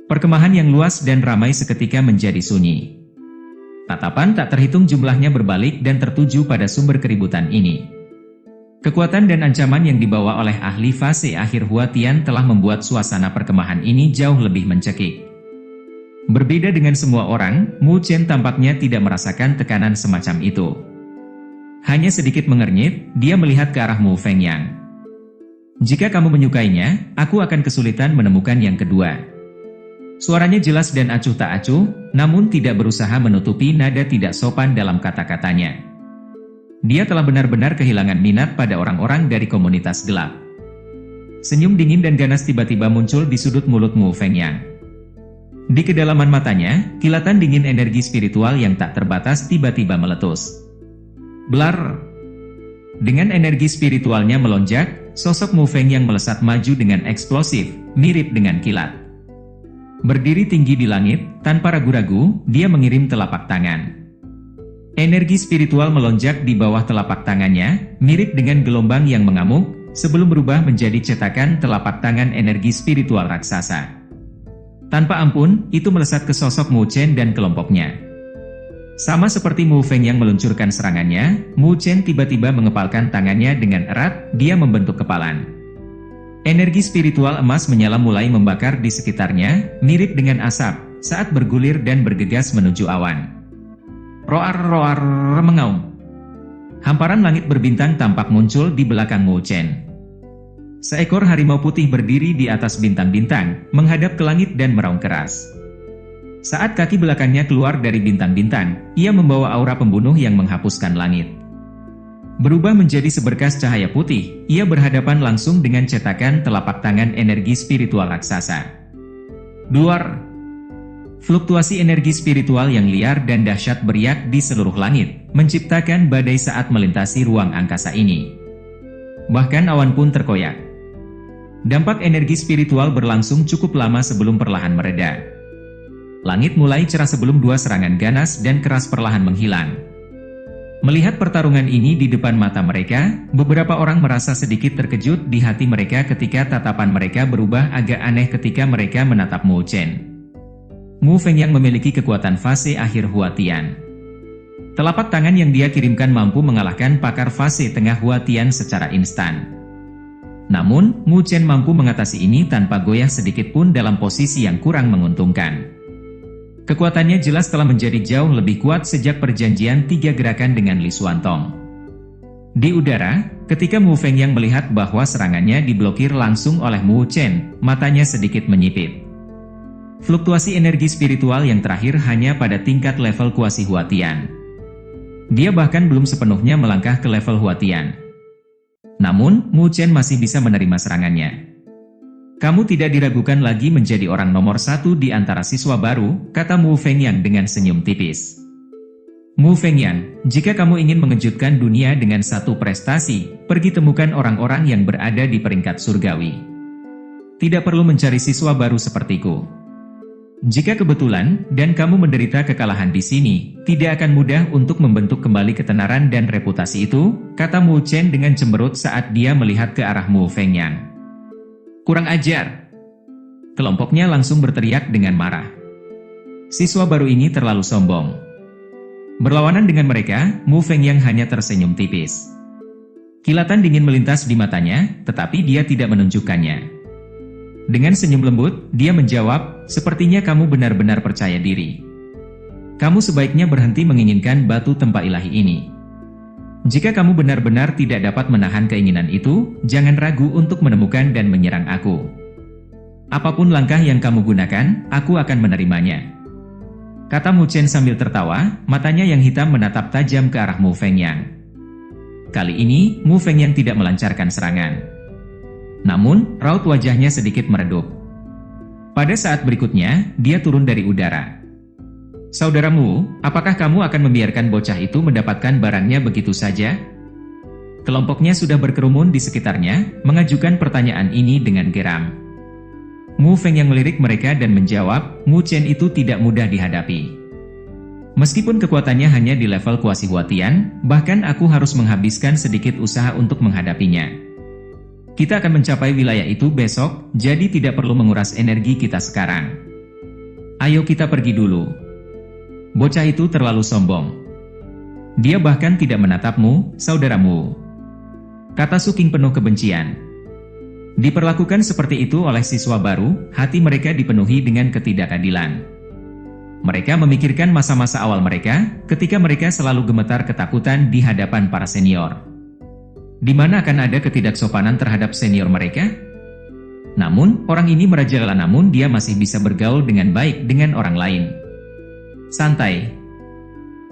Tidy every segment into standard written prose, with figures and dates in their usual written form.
Perkemahan yang luas dan ramai seketika menjadi sunyi. Tatapan tak terhitung jumlahnya berbalik dan tertuju pada sumber keributan ini. Kekuatan dan ancaman yang dibawa oleh ahli fase akhir Hua Tian telah membuat suasana perkemahan ini jauh lebih mencekik. Berbeda dengan semua orang, Mu Chen tampaknya tidak merasakan tekanan semacam itu. Hanya sedikit mengernyit, dia melihat ke arah Mu Fengyang. Jika kamu menyukainya, aku akan kesulitan menemukan yang kedua. Suaranya jelas dan acuh tak acuh, namun tidak berusaha menutupi nada tidak sopan dalam kata-katanya. Dia telah benar-benar kehilangan minat pada orang-orang dari komunitas gelap. Senyum dingin dan ganas tiba-tiba muncul di sudut mulut Mu Fengyang. Di kedalaman matanya, kilatan dingin energi spiritual yang tak terbatas tiba-tiba meletus. Blar! Dengan energi spiritualnya melonjak, sosok Mu Fengyang melesat maju dengan eksplosif, mirip dengan kilat. Berdiri tinggi di langit, tanpa ragu-ragu, dia mengirim telapak tangan. Energi spiritual melonjak di bawah telapak tangannya, mirip dengan gelombang yang mengamuk, sebelum berubah menjadi cetakan telapak tangan energi spiritual raksasa. Tanpa ampun, itu melesat ke sosok Mu Chen dan kelompoknya. Sama seperti Mu Fengyang meluncurkan serangannya, Mu Chen tiba-tiba mengepalkan tangannya dengan erat, dia membentuk kepalan. Energi spiritual emas menyala mulai membakar di sekitarnya, mirip dengan asap, saat bergulir dan bergegas menuju awan. Roar-roar mengaum. Hamparan langit berbintang tampak muncul di belakang Mu Chen. Seekor harimau putih berdiri di atas bintang-bintang, menghadap ke langit dan meraung keras. Saat kaki belakangnya keluar dari bintang-bintang, ia membawa aura pembunuh yang menghapuskan langit. Berubah menjadi seberkas cahaya putih, ia berhadapan langsung dengan cetakan telapak tangan energi spiritual raksasa. Duar! Fluktuasi energi spiritual yang liar dan dahsyat beriak di seluruh langit, menciptakan badai saat melintasi ruang angkasa ini. Bahkan awan pun terkoyak. Dampak energi spiritual berlangsung cukup lama sebelum perlahan mereda. Langit mulai cerah sebelum dua serangan ganas dan keras perlahan menghilang. Melihat pertarungan ini di depan mata mereka, beberapa orang merasa sedikit terkejut di hati mereka ketika tatapan mereka berubah agak aneh ketika mereka menatap Mu Chen. Mu Fengyang memiliki kekuatan fase akhir Hua Tian. Telapak tangan yang dia kirimkan mampu mengalahkan pakar fase tengah Hua Tian secara instan. Namun, Mu Chen mampu mengatasi ini tanpa goyah sedikit pun dalam posisi yang kurang menguntungkan. Kekuatannya jelas telah menjadi jauh lebih kuat sejak perjanjian 3 gerakan dengan Li Xuantong. Di udara, ketika Mu Fengyang melihat bahwa serangannya diblokir langsung oleh Mu Chen, matanya sedikit menyipit. Fluktuasi energi spiritual yang terakhir hanya pada tingkat level kuasi Hua Tian. Dia bahkan belum sepenuhnya melangkah ke level Hua Tian. Namun, Mu Chen masih bisa menerima serangannya. Kamu tidak diragukan lagi menjadi orang nomor 1 di antara siswa baru, kata Mu Fengyang dengan senyum tipis. Mu Fengyang, jika kamu ingin mengejutkan dunia dengan satu prestasi, pergi temukan orang-orang yang berada di peringkat surgawi. Tidak perlu mencari siswa baru sepertiku. Jika kebetulan, dan kamu menderita kekalahan di sini, tidak akan mudah untuk membentuk kembali ketenaran dan reputasi itu, kata Mu Chen dengan cemberut saat dia melihat ke arah Mu Fengyang. Kurang ajar! Kelompoknya langsung berteriak dengan marah. Siswa baru ini terlalu sombong. Berlawanan dengan mereka, Mu Fengyang hanya tersenyum tipis. Kilatan dingin melintas di matanya, tetapi dia tidak menunjukkannya. Dengan senyum lembut, dia menjawab, sepertinya kamu benar-benar percaya diri. Kamu sebaiknya berhenti menginginkan batu tempa ilahi ini. Jika kamu benar-benar tidak dapat menahan keinginan itu, jangan ragu untuk menemukan dan menyerang aku. Apapun langkah yang kamu gunakan, aku akan menerimanya. Kata Mu Chen sambil tertawa, matanya yang hitam menatap tajam ke arah Mu Fengyang. Kali ini, Mu Fengyang tidak melancarkan serangan. Namun, raut wajahnya sedikit meredup. Pada saat berikutnya, dia turun dari udara. Saudaramu, apakah kamu akan membiarkan bocah itu mendapatkan barangnya begitu saja? Kelompoknya sudah berkerumun di sekitarnya, mengajukan pertanyaan ini dengan geram. Mu Fengyang melirik mereka dan menjawab, Mu Chen itu tidak mudah dihadapi. Meskipun kekuatannya hanya di level kuasi Hua Tian, bahkan aku harus menghabiskan sedikit usaha untuk menghadapinya. Kita akan mencapai wilayah itu besok, jadi tidak perlu menguras energi kita sekarang. Ayo kita pergi dulu. Bocah itu terlalu sombong. Dia bahkan tidak menatapmu, saudaramu. Kata Su King penuh kebencian. Diperlakukan seperti itu oleh siswa baru, hati mereka dipenuhi dengan ketidakadilan. Mereka memikirkan masa-masa awal mereka, ketika mereka selalu gemetar ketakutan di hadapan para senior. Di mana akan ada ketidaksopanan terhadap senior mereka? Namun, orang ini merajalela namun dia masih bisa bergaul dengan baik dengan orang lain. Santai.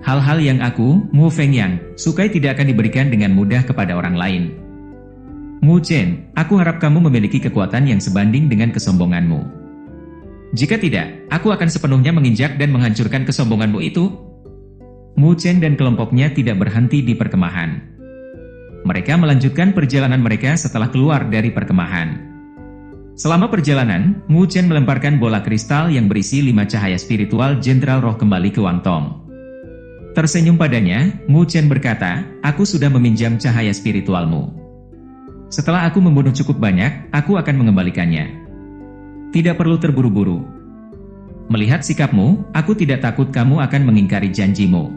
Hal-hal yang aku, Mu Fengyang, sukai tidak akan diberikan dengan mudah kepada orang lain. Mu Chen, aku harap kamu memiliki kekuatan yang sebanding dengan kesombonganmu. Jika tidak, aku akan sepenuhnya menginjak dan menghancurkan kesombonganmu itu. Mu Chen dan kelompoknya tidak berhenti di perkemahan. Mereka melanjutkan perjalanan mereka setelah keluar dari perkemahan. Selama perjalanan, Mu Chen melemparkan bola kristal yang berisi 5 cahaya spiritual Jenderal Roh kembali ke Wang Tong. Tersenyum padanya, Mu Chen berkata, aku sudah meminjam cahaya spiritualmu. Setelah aku membunuh cukup banyak, aku akan mengembalikannya. Tidak perlu terburu-buru. Melihat sikapmu, aku tidak takut kamu akan mengingkari janjimu.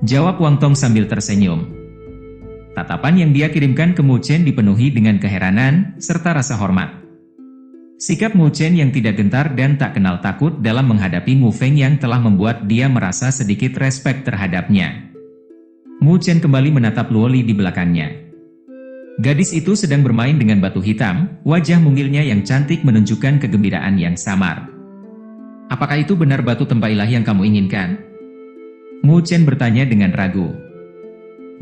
Jawab Wang Tong sambil tersenyum. Tatapan yang dia kirimkan ke Mu Chen dipenuhi dengan keheranan, serta rasa hormat. Sikap Mu Chen yang tidak gentar dan tak kenal takut dalam menghadapi Mu Fengyang telah membuat dia merasa sedikit respek terhadapnya. Mu Chen kembali menatap Luoli di belakangnya. Gadis itu sedang bermain dengan batu hitam, wajah mungilnya yang cantik menunjukkan kegembiraan yang samar. Apakah itu benar batu tempa ilahi yang kamu inginkan? Mu Chen bertanya dengan ragu.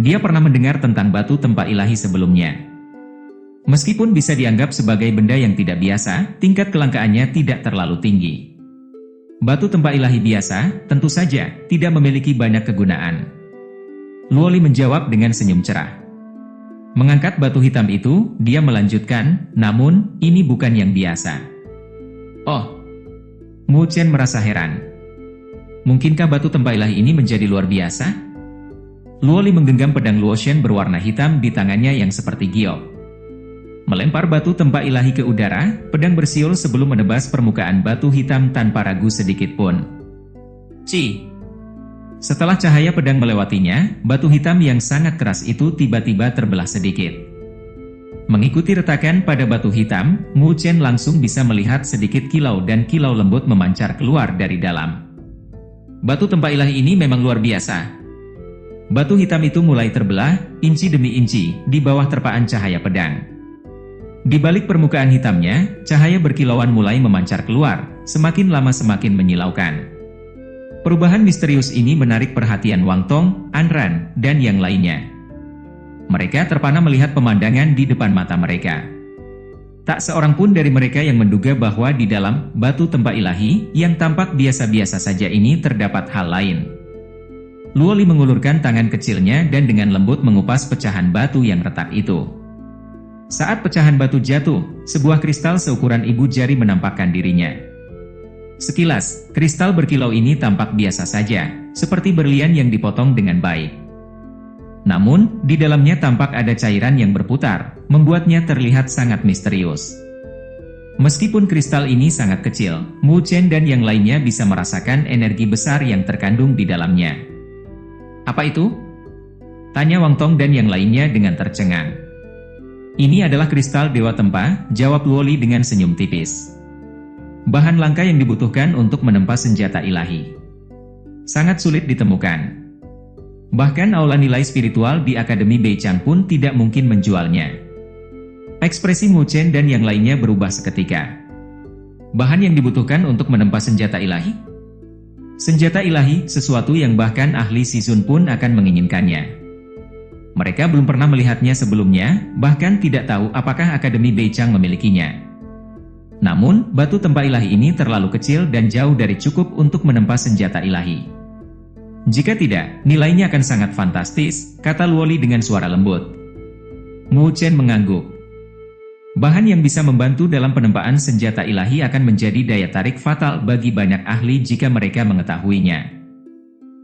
Dia pernah mendengar tentang batu tempa ilahi sebelumnya. Meskipun bisa dianggap sebagai benda yang tidak biasa, tingkat kelangkaannya tidak terlalu tinggi. Batu tempa ilahi biasa, tentu saja, tidak memiliki banyak kegunaan. Luoli menjawab dengan senyum cerah. Mengangkat batu hitam itu, dia melanjutkan, namun, ini bukan yang biasa. Oh! Mu Chen merasa heran. Mungkinkah batu tempa ilahi ini menjadi luar biasa? Luoli menggenggam pedang Luoshen berwarna hitam di tangannya yang seperti giok. Melempar batu tempa ilahi ke udara, pedang bersiul sebelum menebas permukaan batu hitam tanpa ragu sedikit pun. Ci! Setelah cahaya pedang melewatinya, batu hitam yang sangat keras itu tiba-tiba terbelah sedikit. Mengikuti retakan pada batu hitam, Mu Chen langsung bisa melihat sedikit kilau dan kilau lembut memancar keluar dari dalam. Batu tempa ilahi ini memang luar biasa. Batu hitam itu mulai terbelah, inci demi inci, di bawah terpaan cahaya pedang. Di balik permukaan hitamnya, cahaya berkilauan mulai memancar keluar, semakin lama semakin menyilaukan. Perubahan misterius ini menarik perhatian Wang Tong, An Ran, dan yang lainnya. Mereka terpana melihat pemandangan di depan mata mereka. Tak seorang pun dari mereka yang menduga bahwa di dalam batu tempa ilahi, yang tampak biasa-biasa saja ini terdapat hal lain. Luoli mengulurkan tangan kecilnya dan dengan lembut mengupas pecahan batu yang retak itu. Saat pecahan batu jatuh, sebuah kristal seukuran ibu jari menampakkan dirinya. Sekilas, kristal berkilau ini tampak biasa saja, seperti berlian yang dipotong dengan baik. Namun, di dalamnya tampak ada cairan yang berputar, membuatnya terlihat sangat misterius. Meskipun kristal ini sangat kecil, Mu Chen dan yang lainnya bisa merasakan energi besar yang terkandung di dalamnya. Apa itu? Tanya Wang Tong dan yang lainnya dengan tercengang. Ini adalah kristal Dewa Tempa, jawab Luoli dengan senyum tipis. Bahan langka yang dibutuhkan untuk menempa senjata ilahi. Sangat sulit ditemukan. Bahkan aula nilai spiritual di Akademi Beichang pun tidak mungkin menjualnya. Ekspresi Mu Chen dan yang lainnya berubah seketika. Bahan yang dibutuhkan untuk menempa senjata ilahi? Senjata ilahi, sesuatu yang bahkan ahli Shizun pun akan menginginkannya. Mereka belum pernah melihatnya sebelumnya, bahkan tidak tahu apakah Akademi Beichang memilikinya. Namun, batu tempa ilahi ini terlalu kecil dan jauh dari cukup untuk menempa senjata ilahi. Jika tidak, nilainya akan sangat fantastis, kata Luoli dengan suara lembut. Mu Chen mengangguk. Bahan yang bisa membantu dalam penempaan senjata ilahi akan menjadi daya tarik fatal bagi banyak ahli jika mereka mengetahuinya.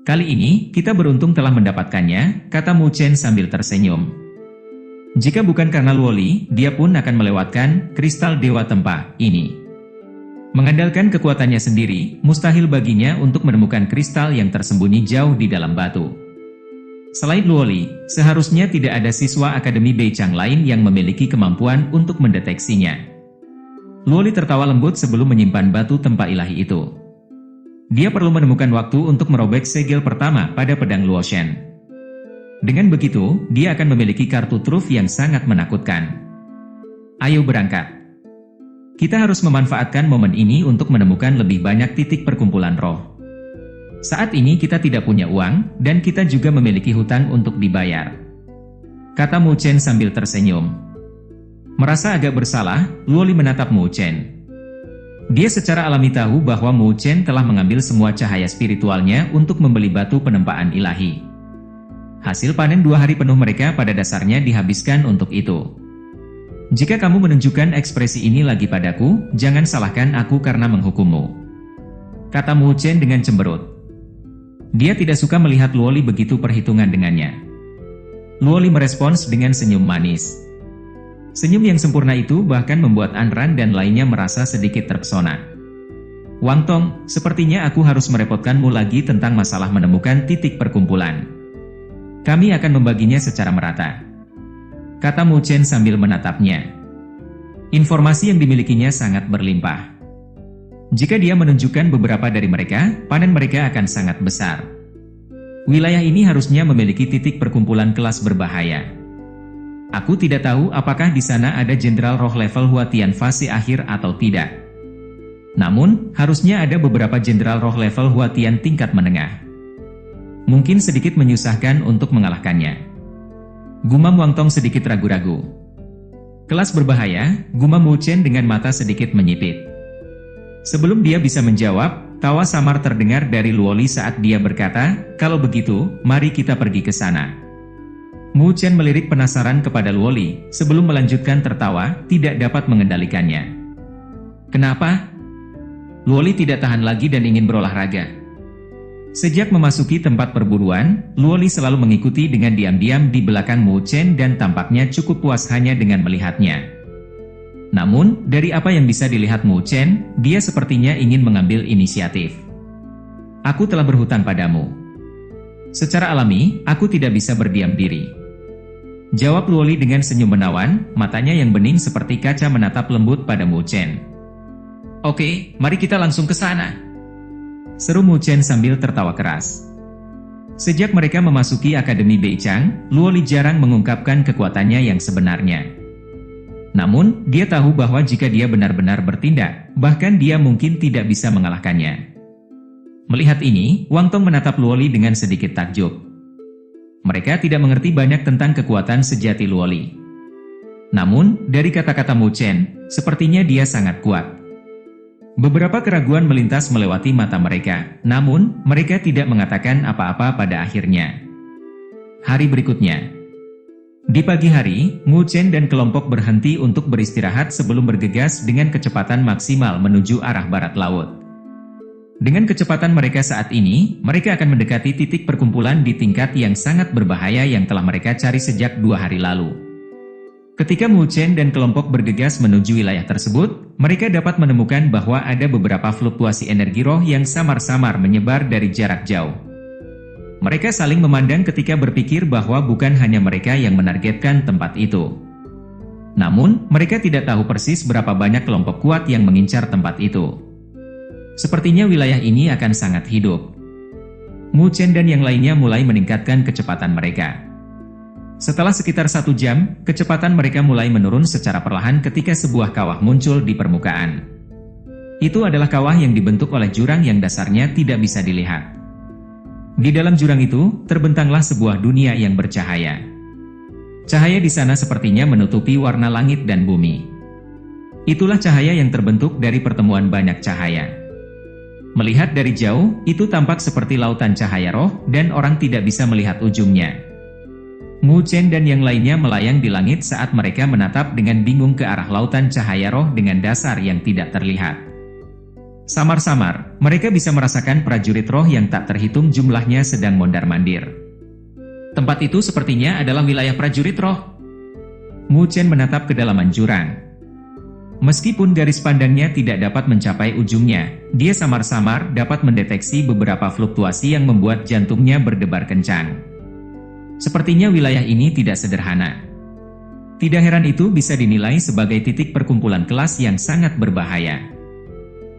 Kali ini, kita beruntung telah mendapatkannya, kata Mu Chen sambil tersenyum. Jika bukan karena Luoli, dia pun akan melewatkan kristal Dewa Tempa ini. Mengandalkan kekuatannya sendiri, mustahil baginya untuk menemukan kristal yang tersembunyi jauh di dalam batu. Selain Luoli, seharusnya tidak ada siswa Akademi Beichang lain yang memiliki kemampuan untuk mendeteksinya. Luoli tertawa lembut sebelum menyimpan batu tempat ilahi itu. Dia perlu menemukan waktu untuk merobek segel pertama pada pedang Luoshen. Dengan begitu, dia akan memiliki kartu truf yang sangat menakutkan. Ayo berangkat. Kita harus memanfaatkan momen ini untuk menemukan lebih banyak titik perkumpulan roh. Saat ini kita tidak punya uang, dan kita juga memiliki hutang untuk dibayar. Kata Mu Chen sambil tersenyum. Merasa agak bersalah, Luoli menatap Mu Chen. Dia secara alami tahu bahwa Mu Chen telah mengambil semua cahaya spiritualnya untuk membeli batu penempaan ilahi. Hasil panen 2 hari penuh mereka pada dasarnya dihabiskan untuk itu. Jika kamu menunjukkan ekspresi ini lagi padaku, jangan salahkan aku karena menghukummu. Kata Mu Chen dengan cemberut. Dia tidak suka melihat Luoli begitu perhitungan dengannya. Luoli merespons dengan senyum manis. Senyum yang sempurna itu bahkan membuat Anran dan lainnya merasa sedikit terpesona. Wang Tong, sepertinya aku harus merepotkanmu lagi tentang masalah menemukan titik perkumpulan. Kami akan membaginya secara merata. Kata Mu Chen sambil menatapnya. Informasi yang dimilikinya sangat berlimpah. Jika dia menunjukkan beberapa dari mereka, panen mereka akan sangat besar. Wilayah ini harusnya memiliki titik perkumpulan kelas berbahaya. Aku tidak tahu apakah di sana ada jenderal roh level Huatian fase akhir atau tidak. Namun, harusnya ada beberapa jenderal roh level Huatian tingkat menengah. Mungkin sedikit menyusahkan untuk mengalahkannya. Gumam Wang Tong sedikit ragu-ragu. Kelas berbahaya, gumam Mu Chen dengan mata sedikit menyipit. Sebelum dia bisa menjawab, tawa samar terdengar dari Luoli saat dia berkata, kalau begitu, mari kita pergi ke sana. Mu Chen melirik penasaran kepada Luoli, sebelum melanjutkan tertawa, tidak dapat mengendalikannya. Kenapa? Luoli tidak tahan lagi dan ingin berolahraga. Sejak memasuki tempat perburuan, Luoli selalu mengikuti dengan diam-diam di belakang Mu Chen dan tampaknya cukup puas hanya dengan melihatnya. Namun, dari apa yang bisa dilihat Mu Chen, dia sepertinya ingin mengambil inisiatif. Aku telah berhutang padamu. Secara alami, aku tidak bisa berdiam diri. Jawab Luoli dengan senyum menawan, matanya yang bening seperti kaca menatap lembut pada Mu Chen. Oke, mari kita langsung ke sana. Seru Mu Chen sambil tertawa keras. Sejak mereka memasuki Akademi Beichang, Luoli jarang mengungkapkan kekuatannya yang sebenarnya. Namun, dia tahu bahwa jika dia benar-benar bertindak, bahkan dia mungkin tidak bisa mengalahkannya. Melihat ini, Wang Tong menatap Luoli dengan sedikit takjub. Mereka tidak mengerti banyak tentang kekuatan sejati Luoli. Namun, dari kata-kata Mu Chen, sepertinya dia sangat kuat. Beberapa keraguan melintas melewati mata mereka, namun mereka tidak mengatakan apa-apa pada akhirnya. Hari berikutnya. Di pagi hari, Mu Chen dan kelompok berhenti untuk beristirahat sebelum bergegas dengan kecepatan maksimal menuju arah barat laut. Dengan kecepatan mereka saat ini, mereka akan mendekati titik perkumpulan di tingkat yang sangat berbahaya yang telah mereka cari sejak 2 hari lalu. Ketika Mu Chen dan kelompok bergegas menuju wilayah tersebut, mereka dapat menemukan bahwa ada beberapa fluktuasi energi roh yang samar-samar menyebar dari jarak jauh. Mereka saling memandang ketika berpikir bahwa bukan hanya mereka yang menargetkan tempat itu. Namun, mereka tidak tahu persis berapa banyak kelompok kuat yang mengincar tempat itu. Sepertinya wilayah ini akan sangat hidup. Mu Chen dan yang lainnya mulai meningkatkan kecepatan mereka. Setelah sekitar 1 jam, kecepatan mereka mulai menurun secara perlahan ketika sebuah kawah muncul di permukaan. Itu adalah kawah yang dibentuk oleh jurang yang dasarnya tidak bisa dilihat. Di dalam jurang itu, terbentanglah sebuah dunia yang bercahaya. Cahaya di sana sepertinya menutupi warna langit dan bumi. Itulah cahaya yang terbentuk dari pertemuan banyak cahaya. Melihat dari jauh, itu tampak seperti lautan cahaya roh, dan orang tidak bisa melihat ujungnya. Mu Chen dan yang lainnya melayang di langit saat mereka menatap dengan bingung ke arah lautan cahaya roh dengan dasar yang tidak terlihat. Samar-samar, mereka bisa merasakan prajurit roh yang tak terhitung jumlahnya sedang mondar-mandir. Tempat itu sepertinya adalah wilayah prajurit roh. Mu Chen menatap kedalaman jurang. Meskipun garis pandangnya tidak dapat mencapai ujungnya, dia samar-samar dapat mendeteksi beberapa fluktuasi yang membuat jantungnya berdebar kencang. Sepertinya wilayah ini tidak sederhana. Tidak heran itu bisa dinilai sebagai titik perkumpulan kelas yang sangat berbahaya.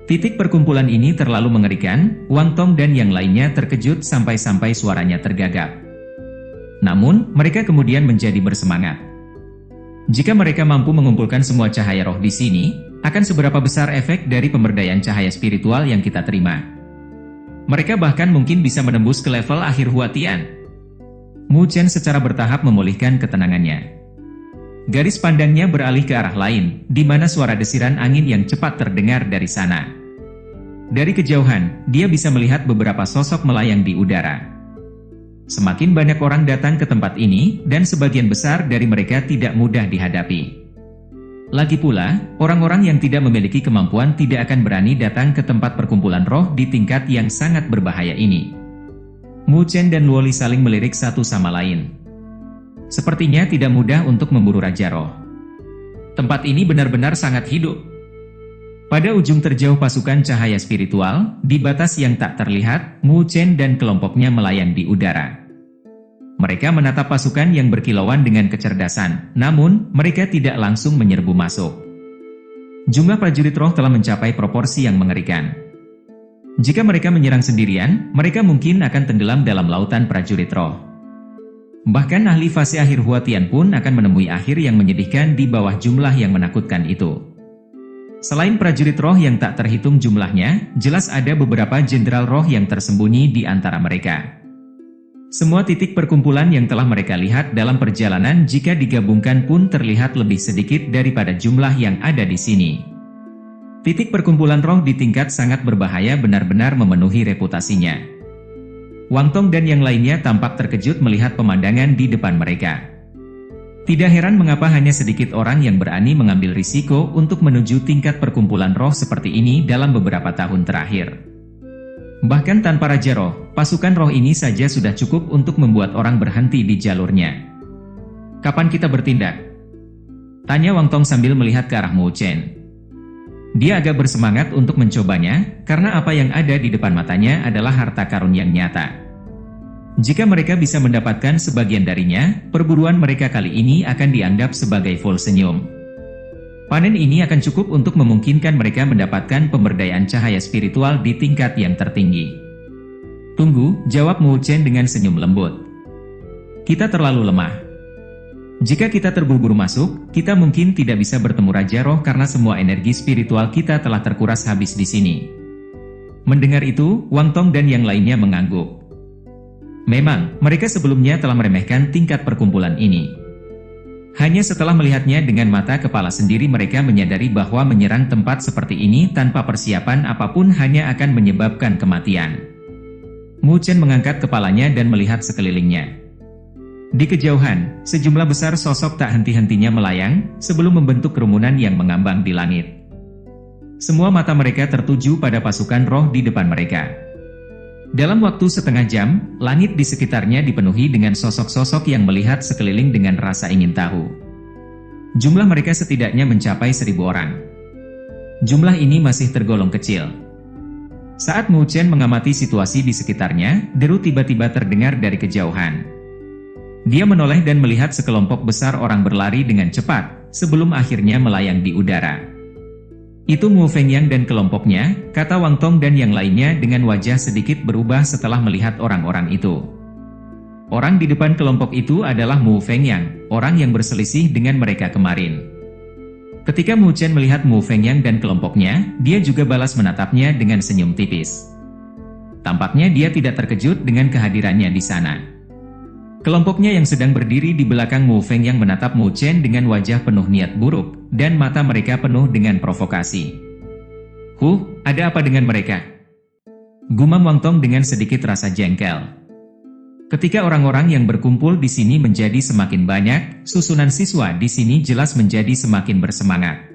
Titik perkumpulan ini terlalu mengerikan, Wang Tong dan yang lainnya terkejut sampai-sampai suaranya tergagap. Namun, mereka kemudian menjadi bersemangat. Jika mereka mampu mengumpulkan semua cahaya roh di sini, akan seberapa besar efek dari pemberdayaan cahaya spiritual yang kita terima. Mereka bahkan mungkin bisa menembus ke level akhir Huatian. Mu Chen secara bertahap memulihkan ketenangannya. Garis pandangnya beralih ke arah lain, di mana suara desiran angin yang cepat terdengar dari sana. Dari kejauhan, dia bisa melihat beberapa sosok melayang di udara. Semakin banyak orang datang ke tempat ini, dan sebagian besar dari mereka tidak mudah dihadapi. Lagi pula, orang-orang yang tidak memiliki kemampuan tidak akan berani datang ke tempat perkumpulan roh di tingkat yang sangat berbahaya ini. Mu Chen dan Luoli saling melirik satu sama lain. Sepertinya tidak mudah untuk memburu Raja Roh. Tempat ini benar-benar sangat hidup. Pada ujung terjauh pasukan cahaya spiritual, di batas yang tak terlihat, Mu Chen dan kelompoknya melayang di udara. Mereka menatap pasukan yang berkilauan dengan kecerdasan, namun mereka tidak langsung menyerbu masuk. Jumlah prajurit roh telah mencapai proporsi yang mengerikan. Jika mereka menyerang sendirian, mereka mungkin akan tenggelam dalam lautan prajurit roh. Bahkan ahli fase akhir Huatian pun akan menemui akhir yang menyedihkan di bawah jumlah yang menakutkan itu. Selain prajurit roh yang tak terhitung jumlahnya, jelas ada beberapa jenderal roh yang tersembunyi di antara mereka. Semua titik perkumpulan yang telah mereka lihat dalam perjalanan jika digabungkan pun terlihat lebih sedikit daripada jumlah yang ada di sini. Titik perkumpulan roh di tingkat sangat berbahaya benar-benar memenuhi reputasinya. Wang Tong dan yang lainnya tampak terkejut melihat pemandangan di depan mereka. Tidak heran mengapa hanya sedikit orang yang berani mengambil risiko untuk menuju tingkat perkumpulan roh seperti ini dalam beberapa tahun terakhir. Bahkan tanpa Raja Roh, pasukan roh ini saja sudah cukup untuk membuat orang berhenti di jalurnya. Kapan kita bertindak? Tanya Wang Tong sambil melihat ke arah Mu Chen. Dia agak bersemangat untuk mencobanya, karena apa yang ada di depan matanya adalah harta karun yang nyata. Jika mereka bisa mendapatkan sebagian darinya, perburuan mereka kali ini akan dianggap sebagai full senyum. Panen ini akan cukup untuk memungkinkan mereka mendapatkan pemberdayaan cahaya spiritual di tingkat yang tertinggi. Tunggu, jawab Mu Chen dengan senyum lembut. Kita terlalu lemah. Jika kita terburu-buru masuk, kita mungkin tidak bisa bertemu Raja Roh karena semua energi spiritual kita telah terkuras habis di sini. Mendengar itu, Wang Tong dan yang lainnya mengangguk. Memang, mereka sebelumnya telah meremehkan tingkat perkumpulan ini. Hanya setelah melihatnya dengan mata kepala sendiri mereka menyadari bahwa menyerang tempat seperti ini tanpa persiapan apapun hanya akan menyebabkan kematian. Mu Chen mengangkat kepalanya dan melihat sekelilingnya. Di kejauhan, sejumlah besar sosok tak henti-hentinya melayang, sebelum membentuk kerumunan yang mengambang di langit. Semua mata mereka tertuju pada pasukan roh di depan mereka. Dalam waktu setengah jam, langit di sekitarnya dipenuhi dengan sosok-sosok yang melihat sekeliling dengan rasa ingin tahu. Jumlah mereka setidaknya mencapai 1.000 orang. Jumlah ini masih tergolong kecil. Saat Mu Chen mengamati situasi di sekitarnya, deru tiba-tiba terdengar dari kejauhan. Dia menoleh dan melihat sekelompok besar orang berlari dengan cepat, sebelum akhirnya melayang di udara. Itu Mu Fengyang dan kelompoknya, kata Wang Tong dan yang lainnya dengan wajah sedikit berubah setelah melihat orang-orang itu. Orang di depan kelompok itu adalah Mu Fengyang, orang yang berselisih dengan mereka kemarin. Ketika Mu Chen melihat Mu Fengyang dan kelompoknya, dia juga balas menatapnya dengan senyum tipis. Tampaknya dia tidak terkejut dengan kehadirannya di sana. Kelompoknya yang sedang berdiri di belakang Mu Fengyang menatap Mu Chen dengan wajah penuh niat buruk, dan mata mereka penuh dengan provokasi. Ada apa dengan mereka? Gumam Wang Tong dengan sedikit rasa jengkel. Ketika orang-orang yang berkumpul di sini menjadi semakin banyak, susunan siswa di sini jelas menjadi semakin bersemangat.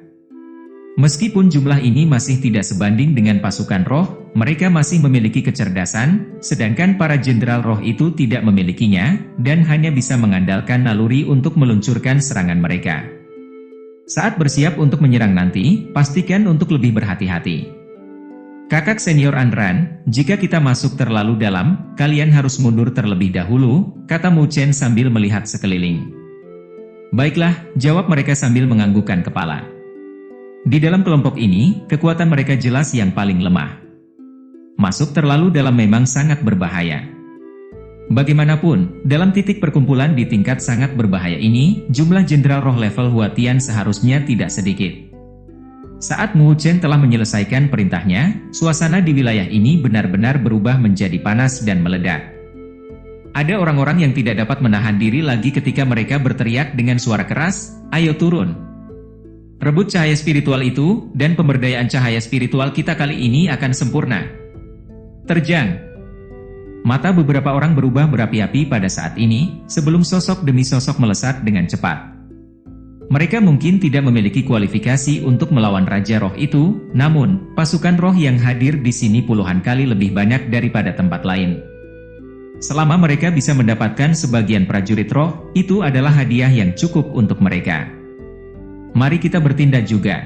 Meskipun jumlah ini masih tidak sebanding dengan pasukan roh, mereka masih memiliki kecerdasan, sedangkan para jenderal roh itu tidak memilikinya, dan hanya bisa mengandalkan naluri untuk meluncurkan serangan mereka. Saat bersiap untuk menyerang nanti, pastikan untuk lebih berhati-hati. Kakak senior Andran, jika kita masuk terlalu dalam, kalian harus mundur terlebih dahulu, kata Mu Chen sambil melihat sekeliling. Baiklah, jawab mereka sambil menganggukkan kepala. Di dalam kelompok ini, kekuatan mereka jelas yang paling lemah. Masuk terlalu dalam memang sangat berbahaya. Bagaimanapun, dalam titik perkumpulan di tingkat sangat berbahaya ini, jumlah jenderal roh level Huatian seharusnya tidak sedikit. Saat Mu Chen telah menyelesaikan perintahnya, suasana di wilayah ini benar-benar berubah menjadi panas dan meledak. Ada orang-orang yang tidak dapat menahan diri lagi ketika mereka berteriak dengan suara keras, "Ayo turun! Rebut cahaya spiritual itu, dan pemberdayaan cahaya spiritual kita kali ini akan sempurna." Terjang! Mata beberapa orang berubah berapi-api pada saat ini, sebelum sosok demi sosok melesat dengan cepat. Mereka mungkin tidak memiliki kualifikasi untuk melawan Raja Roh itu, namun, pasukan roh yang hadir di sini puluhan kali lebih banyak daripada tempat lain. Selama mereka bisa mendapatkan sebagian prajurit roh, itu adalah hadiah yang cukup untuk mereka. Mari kita bertindak juga.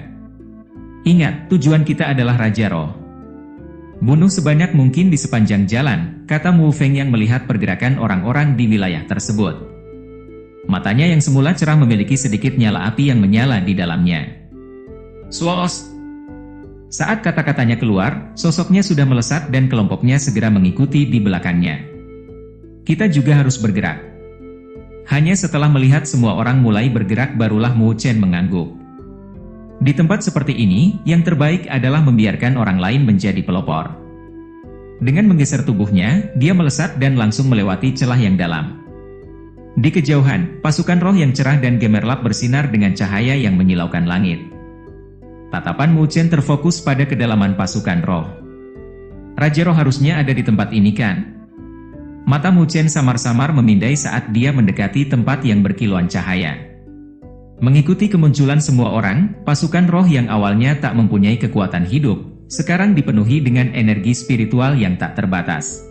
Ingat, tujuan kita adalah Raja Roh. Bunuh sebanyak mungkin di sepanjang jalan, kata Mu Feng yang melihat pergerakan orang-orang di wilayah tersebut. Matanya yang semula cerah memiliki sedikit nyala api yang menyala di dalamnya. Swos! Saat kata-katanya keluar, sosoknya sudah melesat dan kelompoknya segera mengikuti di belakangnya. Kita juga harus bergerak. Hanya setelah melihat semua orang mulai bergerak barulah Mu Chen mengangguk. Di tempat seperti ini, yang terbaik adalah membiarkan orang lain menjadi pelopor. Dengan menggeser tubuhnya, dia melesat dan langsung melewati celah yang dalam. Di kejauhan, pasukan roh yang cerah dan gemerlap bersinar dengan cahaya yang menyilaukan langit. Tatapan Mu Chen terfokus pada kedalaman pasukan roh. Raja Roh harusnya ada di tempat ini kan? Mata Mu Chen samar-samar memindai saat dia mendekati tempat yang berkilauan cahaya. Mengikuti kemunculan semua orang, pasukan roh yang awalnya tak mempunyai kekuatan hidup, sekarang dipenuhi dengan energi spiritual yang tak terbatas.